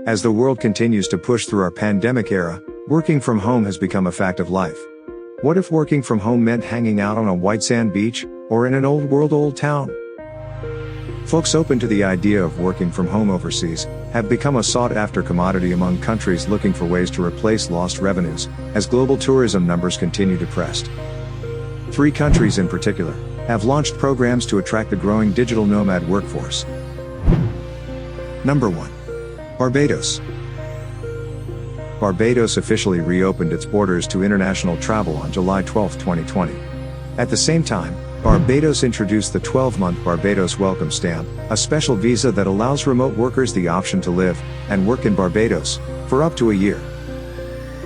As the world continues to push through our pandemic era, working from home has become a fact of life. What if working from home meant hanging out on a white sand beach, or in an old town? Folks open to the idea of working from home overseas have become a sought-after commodity among countries looking for ways to replace lost revenues, as global tourism numbers continue depressed. 3 countries in particular have launched programs to attract the growing digital nomad workforce. Number 1. Barbados. Barbados officially reopened its borders to international travel on July 12, 2020. At the same time, Barbados introduced the 12-month Barbados Welcome Stamp, a special visa that allows remote workers the option to live and work in Barbados for up to a year.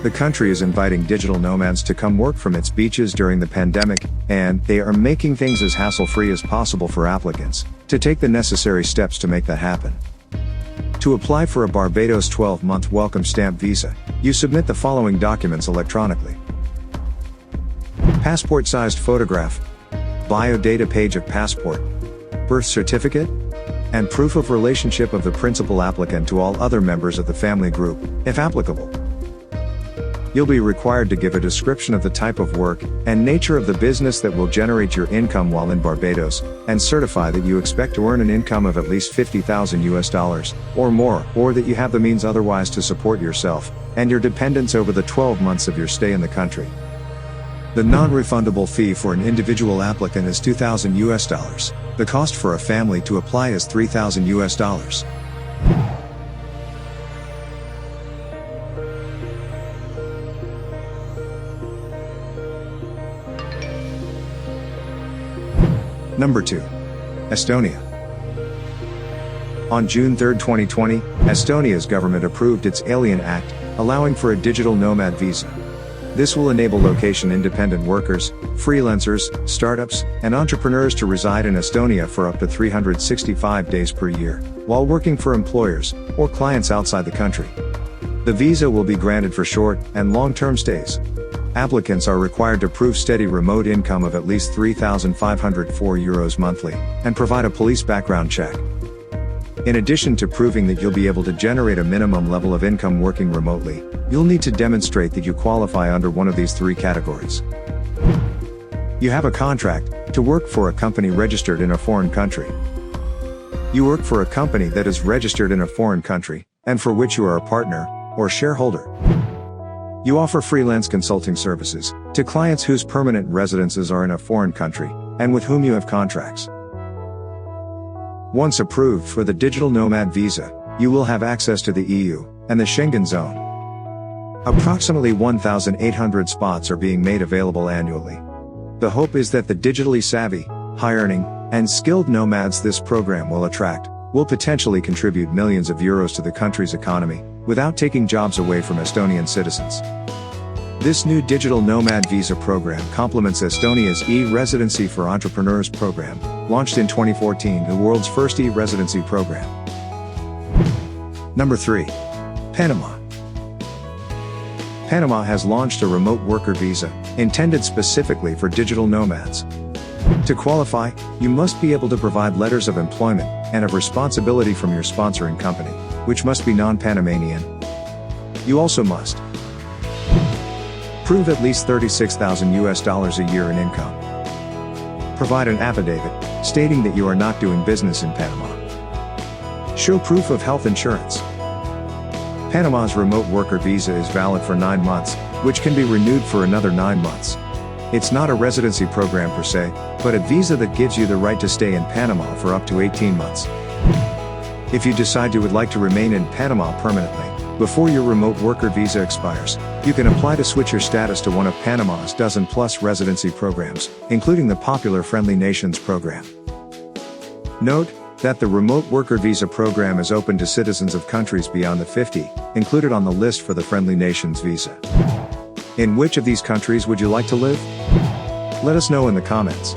The country is inviting digital nomads to come work from its beaches during the pandemic, and they are making things as hassle-free as possible for applicants to take the necessary steps to make that happen. To apply for a Barbados 12-month Welcome Stamp visa, you submit the following documents electronically: passport-sized photograph, biodata page of passport, birth certificate, and proof of relationship of the principal applicant to all other members of the family group, if applicable. You'll be required to give a description of the type of work and nature of the business that will generate your income while in Barbados, and certify that you expect to earn an income of at least $50,000 or more, or that you have the means otherwise to support yourself and your dependents over the 12 months of your stay in the country. The non-refundable fee for an individual applicant is $2,000. The cost for a family to apply is $3,000. Number 2. Estonia. On June 3, 2020, Estonia's government approved its Alien Act, allowing for a digital nomad visa. This will enable location-independent workers, freelancers, startups, and entrepreneurs to reside in Estonia for up to 365 days per year, while working for employers or clients outside the country. The visa will be granted for short and long-term stays. Applicants are required to prove steady remote income of at least €3,504 monthly, and provide a police background check. In addition to proving that you'll be able to generate a minimum level of income working remotely, you'll need to demonstrate that you qualify under one of these 3 categories. You have a contract to work for a company registered in a foreign country. You work for a company that is registered in a foreign country, and for which you are a partner or shareholder. You offer freelance consulting services to clients whose permanent residences are in a foreign country, and with whom you have contracts. Once approved for the digital nomad visa, you will have access to the EU and the Schengen zone. Approximately 1,800 spots are being made available annually. The hope is that the digitally savvy, high-earning, and skilled nomads this program will attract will potentially contribute millions of euros to the country's economy, without taking jobs away from Estonian citizens. This new digital nomad visa program complements Estonia's e-residency for entrepreneurs program, launched in 2014, the world's first e-residency program. Number 3. Panama. Panama has launched a remote worker visa, intended specifically for digital nomads. To qualify, you must be able to provide letters of employment and of responsibility from your sponsoring company, which must be non-Panamanian. You also must prove at least $36,000 a year in income. Provide an affidavit stating that you are not doing business in Panama. Show proof of health insurance. Panama's remote worker visa is valid for 9 months, which can be renewed for another 9 months. It's not a residency program per se, but a visa that gives you the right to stay in Panama for up to 18 months. If you decide you would like to remain in Panama permanently, before your remote worker visa expires, you can apply to switch your status to one of Panama's dozen-plus residency programs, including the popular Friendly Nations program. Note that the remote worker visa program is open to citizens of countries beyond the 50, included on the list for the Friendly Nations visa. In which of these countries would you like to live? Let us know in the comments.